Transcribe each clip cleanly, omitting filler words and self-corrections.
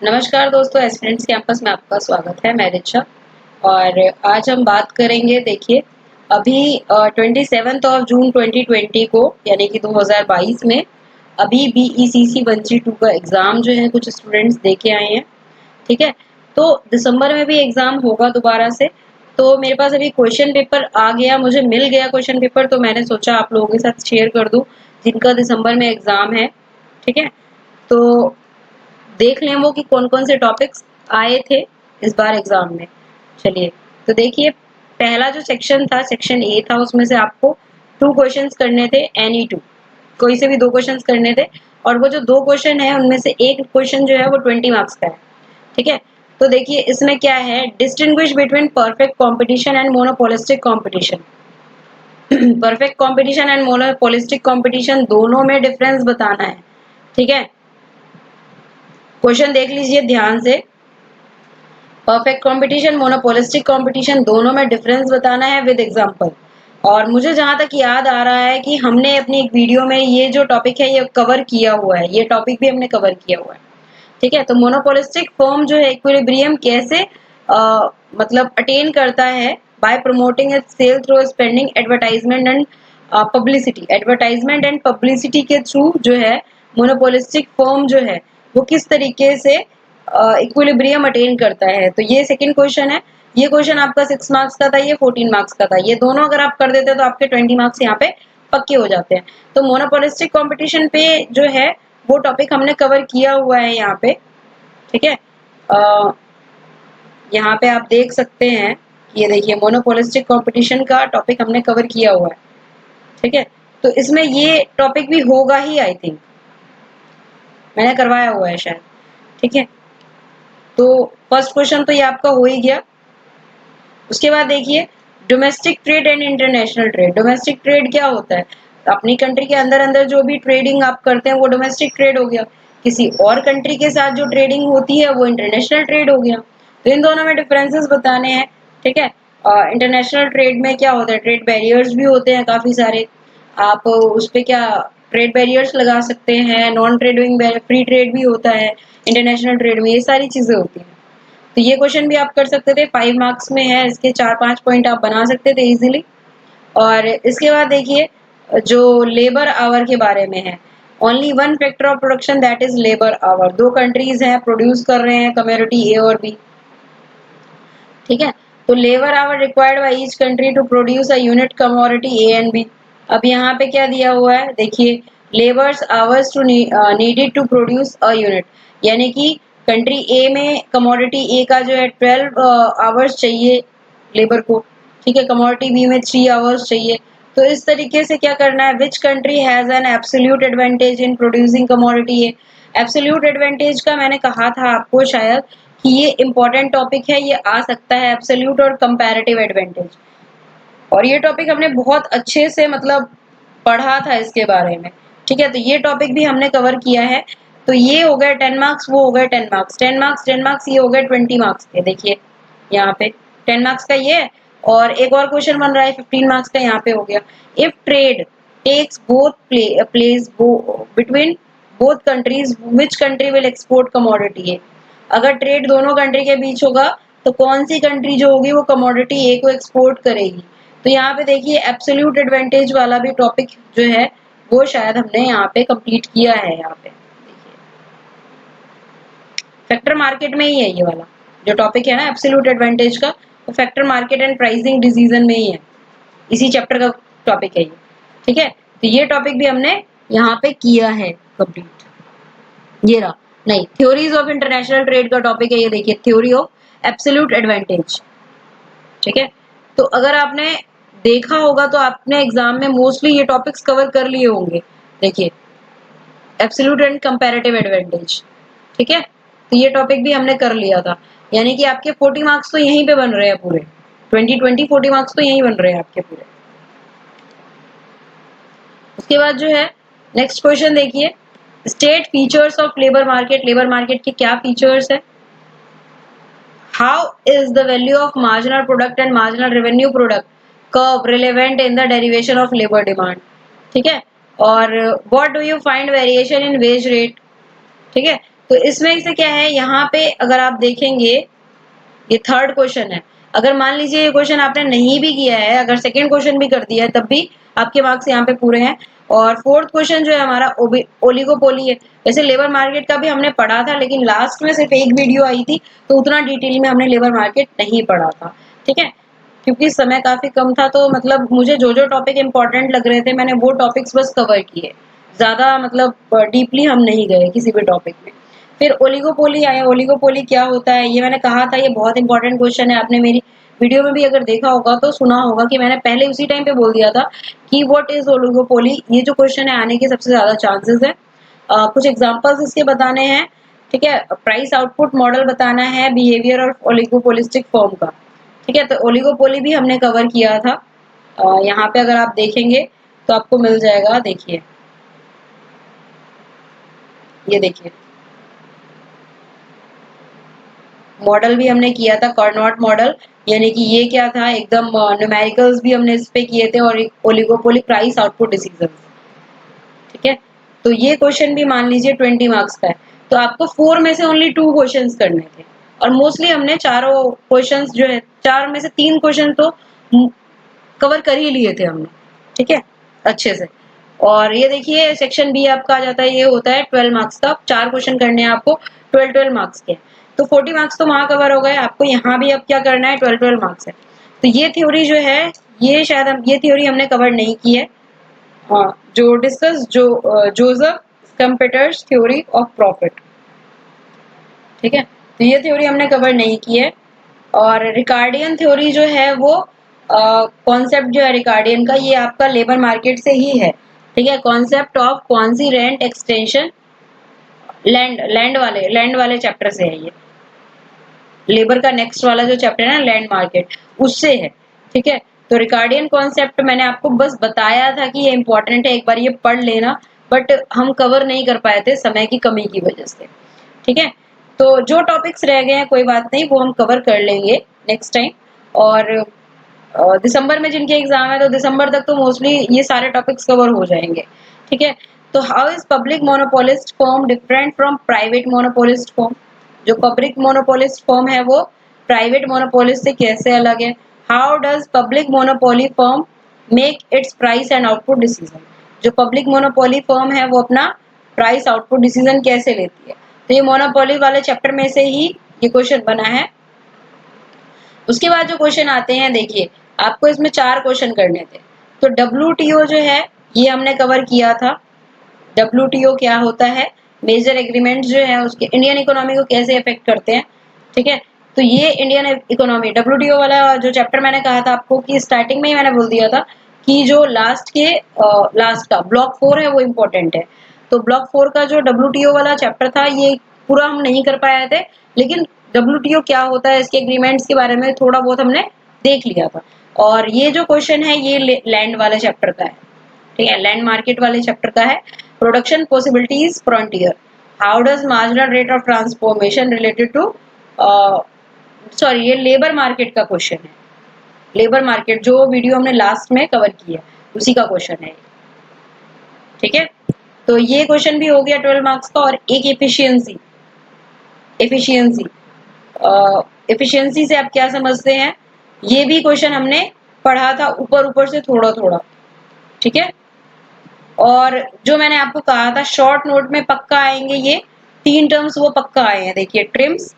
नमस्कार दोस्तों, aspirants campus में आपका स्वागत है। मैं रिचा और आज हम बात करेंगे। देखिए, अभी 27 जून 2020 को यानी कि 2022 में अभी BECC 132 का एग्ज़ाम जो है कुछ स्टूडेंट्स दे के आए हैं। ठीक है, तो दिसंबर में भी एग्ज़ाम होगा दोबारा से। तो मेरे पास अभी क्वेश्चन पेपर आ गया, मुझे मिल गया क्वेश्चन पेपर, तो मैंने सोचा आप लोगों के साथ शेयर कर दूं जिनका दिसंबर में एग्ज़ाम है। ठीक है, तो देख लें वो कि कौन कौन से टॉपिक्स आए थे इस बार एग्जाम में। चलिए, तो देखिए, पहला जो सेक्शन था, सेक्शन ए था, उसमें से आपको 2 क्वेश्चंस करने थे, एनी 2 कोई से भी 2 क्वेश्चंस करने थे। और वो जो 2 क्वेश्चन है उनमें से एक क्वेश्चन जो है वो 20 मार्क्स का है। ठीक है, तो देखिए इसमें क्या है, distinguish between perfect competition and monopolistic competition. Perfect competition and monopolistic competition दोनों में डिफरेंस बताना है। ठीक है, क्वेश्चन देख लीजिए ध्यान से। परफेक्ट कंपटीशन, मोनोपोलिस्टिक कंपटीशन दोनों में डिफरेंस बताना है विद एग्जांपल। और मुझे जहां तक याद आ रहा है कि हमने अपनी एक वीडियो में ये जो टॉपिक है ये कवर किया हुआ है, ये टॉपिक भी हमने कवर किया हुआ है। ठीक है, तो मोनोपोलिस्टिक फर्म जो है इक्विलिब्रियम कैसे मतलब अटेन करता है, by promoting its sale through spending advertisement and publicity. Advertisement and publicity के थ्रू जो है मोनोपोलिस्टिक फर्म जो है वो किस तरीके से इक्विलिब्रियम अटेन करता है। तो ये सेकंड क्वेश्चन है। ये क्वेश्चन आपका 6 मार्क्स का था, ये 14 मार्क्स का था। ये दोनों अगर आप कर देते हैं तो आपके 20 मार्क्स यहाँ पे पक्के हो जाते हैं। तो मोनोपोलिस्टिक कंपटीशन पे जो है वो टॉपिक हमने कवर किया हुआ है यहाँ पे। ठीक है, यहाँ पे आप देख सकते हैं, ये देखिए मोनोपोलिस्टिक कंपटीशन का टॉपिक हमने कवर किया हुआ है। ठीक है, तो इसमें ये टॉपिक भी होगा ही, आई थिंक मैंने करवाया हुआ है शायद। ठीक है, तो फर्स्ट क्वेश्चन तो ये आपका हो ही गया। उसके बाद देखिए, domestic trade and international trade. Domestic trade क्या होता है, अपनी कंट्री के अंदर अंदर जो भी ट्रेडिंग आप करते हैं वो डोमेस्टिक ट्रेड हो गया। किसी और कंट्री के साथ जो ट्रेडिंग होती है वो इंटरनेशनल ट्रेड हो गया। तो इन दोनों में डिफरेंसेस बताने हैं। ठीक है, इंटरनेशनल ट्रेड में क्या होता है, ट्रेड बैरियर्स भी होते हैं काफी सारे। आप उस पे क्या ट्रेड बैरियर्स लगा सकते हैं, नॉन ट्रेडिंग फ्री ट्रेड भी होता है इंटरनेशनल ट्रेड में, ये सारी चीजें होती हैं। तो ये क्वेश्चन भी आप कर सकते थे, 5 मार्क्स में है, इसके 4-5 पॉइंट आप बना सकते थे इजीली। और इसके बाद देखिए, जो लेबर आवर के बारे में है, only one factor of production that is labour our. 2 countries हैं, प्रोड्यूस कर रहे हैं कमोडिटी ए और बी। ठीक है, तो labour hour required by each country to produce a unit commodity A and B. अब यहाँ पे क्या दिया हुआ है, देखिए, labours hours to needed to produce a unit, यानी कि कंट्री ए में कमोडिटी ए का जो है 12 आवर्स चाहिए लेबर को। ठीक है, कमोडिटी बी में 3 आवर्स चाहिए। तो इस तरीके से क्या करना है, which country has an absolute advantage in producing commodity A. Absolute advantage का मैंने कहा था आपको शायद कि ये इंपॉर्टेंट टॉपिक है, ये आ सकता है, एब्सोल्यूट और कंपैरेटिव एडवांटेज। और ये टॉपिक हमने बहुत अच्छे से मतलब पढ़ा था इसके बारे में। ठीक है, तो ये टॉपिक भी हमने कवर किया है। तो ये हो गए 10 मार्क्स, वो हो गए 10 मार्क्स, 10 मार्क्स, ये हो गए 20 मार्क्स के। देखिए यहाँ पे 10 मार्क्स का ये है, और एक और क्वेश्चन बन रहा है 15 मार्क्स का, यहाँ पे हो गया। If trade takes both place between both countries, which country will export commodity A. अगर ट्रेड दोनों कंट्री के बीच होगा तो कौन सी कंट्री जो होगी वो कमोडिटी ए को एक्सपोर्ट करेगी। तो यहाँ पे देखिए एब्सोल्यूट एडवांटेज वाला भी टॉपिक जो है वो शायद हमने यहाँ पे कंप्लीट किया है। यहाँ पे देखिए फैक्टर मार्केट में ही है, ये वाला जो टॉपिक है ना एब्सोल्यूट एडवांटेज का, वो factor market and pricing decision में ही है, इसी चैप्टर का टॉपिक है ये। ठीक है, तो ये टॉपिक भी हमने यहाँ पे किया है कंप्लीट। ये रहा, नहीं, थ्योरीज ऑफ इंटरनेशनल ट्रेड का टॉपिक है ये, देखिए थ्योरी ऑफ एब्सोल्यूट एडवांटेज। ठीक है, तो अगर आपने देखा होगा तो आपने एग्जाम में मोस्टली ये टॉपिक्स कवर कर लिए होंगे। देखिए एब्सोल्यूट एंड कंपैरेटिव एडवांटेज। ठीक है, तो ये टॉपिक भी हमने कर लिया था, यानी कि आपके 40 मार्क्स तो यहीं पे बन रहे हैं पूरे, 20 40 मार्क्स तो यहीं बन रहे हैं आपके पूरे। उसके बाद जो है नेक्स्ट क्वेश्चन देखिए, state features of labour market. Labour market के क्या फीचर्स है, how is the value of marginal product and marginal revenue product curve relevant in the derivation of labor demand। ठीक है, और what do you find variation in wage rate। ठीक है, तो इसमें से क्या है, यहाँ पे अगर आप देखेंगे ये थर्ड क्वेश्चन है। अगर मान लीजिए ये क्वेश्चन आपने नहीं भी किया है, अगर सेकंड क्वेश्चन भी कर दिया है, तब भी आपके मार्क्स यहाँ पे पूरे हैं। और फोर्थ क्वेश्चन जो है हमारा ओलिगोपोली है। वैसे लेबर मार्केट का भी हमने पढ़ा था, लेकिन लास्ट में सिर्फ एक वीडियो आई थी, तो उतना डिटेल में हमने लेबर मार्केट नहीं पढ़ा था। ठीक है, क्योंकि समय काफी कम था, तो मतलब मुझे जो जो टॉपिक इंपॉर्टेंट लग रहे थे मैंने वो टॉपिक्स बस कवर किए, ज्यादा मतलब डीपली हम नहीं गए किसी भी टॉपिक में। फिर ओलिगोपोली आया। ओलिगोपोली क्या होता है, ये मैंने कहा था, ये बहुत इंपॉर्टेंट क्वेश्चन है। आपने मेरी वीडियो में भी अगर देखा होगा तो सुना होगा कि मैंने पहले उसी टाइम पे बोल दिया था कि व्हाट इज ओलिगोपोली। ये जो क्वेश्चन है आने के सबसे ज्यादा चांसेस है। कुछ एग्जांपल्स इसके बताने हैं। ठीक है, प्राइस आउटपुट मॉडल बताना है, बिहेवियर और ओलिगोपोलिस्टिक फॉर्म का। ठीक है, तो ओलिगोपोली भी हमने कवर किया था। यहाँ पे अगर आप देखेंगे तो आपको मिल जाएगा। देखिए, ये देखिए मॉडल भी हमने किया था, कार्नोट मॉडल। यानी कि ये क्या था, एकदम न्यूमेरिकल्स भी हमने इस पे किए थे, और ओलिगोपोली प्राइस आउटपुट डिसीजन। ठीक है, तो ये क्वेश्चन भी मान लीजिए 20 मार्क्स का है। तो आपको 4 में से ओनली 2 क्वेश्चंस करने थे, और मोस्टली हमने चारों क्वेश्चंस जो है, 4 में से 3 क्वेश्चन तो कवर कर ही लिए थे हमने। ठीक है, अच्छे से। और ये देखिए सेक्शन बी आपका आ जाता है, ये होता है 12 मार्क्स का। 4 क्वेश्चन करने हैं आपको, 12 मार्क्स के। तो 40 मार्क्स तो वहां कवर हो गए। आपको यहाँ भी अब क्या करना है, 12 मार्क्स है। तो ये थ्योरी जो है, ये शायद हम ये थ्योरी हमने कवर नहीं की है। हाँ, जो डिस्कस जो जोसेफ स्कम्पेटर्स थ्योरी ऑफ प्रॉफिट। ठीक है, तो ये थ्योरी हमने कवर नहीं की है। और रिकार्डियन थ्योरी जो है वो कॉन्सेप्ट जो है रिकार्डियन का, ये आपका लेबर मार्केट से ही है। ठीक है, कॉन्सेप्ट ऑफ कौन सी रेंट एक्सटेंशन, लैंड वाले चैप्टर से है ये। लेबर का नेक्स्ट वाला जो चैप्टर है ना, लैंड मार्केट, उससे है। ठीक है, तो रिकार्डियन कॉन्सेप्ट मैंने आपको बस बताया था कि ये इंपॉर्टेंट है, एक बार ये पढ़ लेना। बट हम कवर नहीं कर पाए थे समय की कमी की वजह से। ठीक है, तो जो टॉपिक्स रह गए हैं कोई बात नहीं, वो हम कवर कर लेंगे नेक्स्ट टाइम। और दिसंबर में जिनके एग्जाम है, तो दिसंबर तक तो मोस्टली ये सारे टॉपिक्स कवर हो जाएंगे। ठीक है, तो how is public monopolist form different from private monopolist form. जो पब्लिक मोनोपोलिस्ट फॉर्म है वो प्राइवेट मोनोपोलिस्ट से कैसे अलग है। How does public monopoly form make it's price and output decision. जो पब्लिक मोनोपोली फॉर्म है वो अपना प्राइस आउटपुट डिसीजन कैसे लेती है। तो ये मोनोपोली वाले चैप्टर में से ही ये क्वेश्चन बना है। उसके बाद जो क्वेश्चन आते हैं, देखिए आपको इसमें 4 क्वेश्चन करने थे। तो डब्ल्यूटीओ जो है ये हमने कवर किया था। डब्ल्यूटीओ क्या होता है, मेजर एग्रीमेंट जो है उसके इंडियन इकोनॉमी को कैसे अफेक्ट करते हैं। ठीक है, तो ये इंडियन इकोनॉमी डब्ल्यूटीओ वाला जो चैप्टर मैंने कहा था आपको कि स्टार्टिंग में ही मैंने बोल दिया था कि जो लास्ट का ब्लॉक 4 है वो इम्पोर्टेंट है। तो ब्लॉक 4 का जो डब्ल्यूटीओ वाला चैप्टर था ये पूरा हम नहीं कर पाए थे, लेकिन डब्ल्यूटीओ क्या होता है, इसके एग्रीमेंट्स के बारे में थोड़ा बहुत हमने देख लिया था। और ये जो क्वेश्चन है ये लैंड वाले चैप्टर का है। ठीक है, लैंड मार्केट वाले चैप्टर का है। Production possibilities frontier, how does marginal rate of transformation related to, sorry ये लेबर मार्केट का क्वेश्चन है। लेबर मार्केट जो वीडियो हमने लास्ट में कवर किया उसी का क्वेश्चन है। ठीक है, तो ये क्वेश्चन भी हो गया 12 मार्क्स का। और एक एफिशिएंसी, एफिशिएंसी एफिशिएंसी से आप क्या समझते हैं, ये भी क्वेश्चन हमने पढ़ा था ऊपर ऊपर से थोड़ा थोड़ा। ठीक है, और जो मैंने आपको कहा था शॉर्ट नोट में पक्का आएंगे, ये 3 टर्म्स वो पक्का आए हैं। देखिए ट्रिम्स,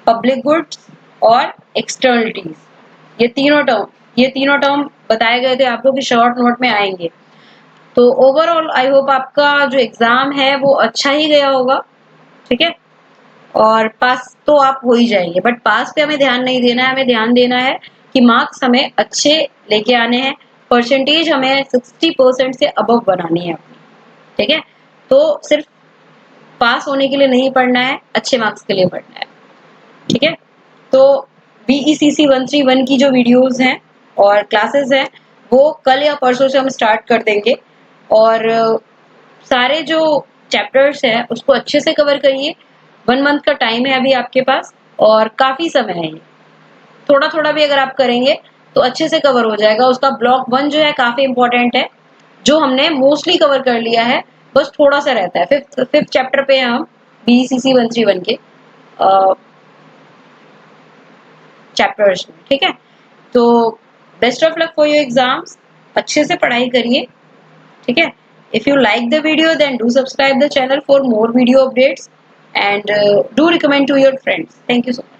पब्लिक गुड्स और एक्सटर्नलिटीज, ये तीनों टर्म बताए गए थे आपको कि शॉर्ट नोट में आएंगे। तो ओवरऑल आई होप आपका जो एग्जाम है वो अच्छा ही गया होगा। ठीक है, और पास तो आप हो ही जाएंगे, बट पास पे हमें ध्यान नहीं देना है। हमें ध्यान देना है कि मार्क्स हमें अच्छे लेके आने हैं, परसेंटेज हमें 60% से अबव बनानी है अपनी। ठीक है, तो सिर्फ पास होने के लिए नहीं पढ़ना है, अच्छे मार्क्स के लिए पढ़ना है। ठीक है, तो BECC 131 की जो वीडियोस हैं और क्लासेस हैं वो कल या परसों से हम स्टार्ट कर देंगे। और सारे जो चैप्टर्स हैं उसको अच्छे से कवर करिए। 1 मंथ का टाइम है अभी आपके पास, और काफी समय है। ये थोड़ा थोड़ा भी अगर आप करेंगे तो अच्छे से कवर हो जाएगा। उसका ब्लॉक 1 जो है काफी इंपॉर्टेंट है, जो हमने मोस्टली कवर कर लिया है, बस थोड़ा सा रहता है। फिफ्थ चैप्टर पे हम BCC 131 के चैप्टर्स में, ठीक है। तो best of luck for your exams, अच्छे से पढ़ाई करिए, ठीक है। If you like the video then do subscribe the channel for more video updates and do recommend to your friends. Thank you so much.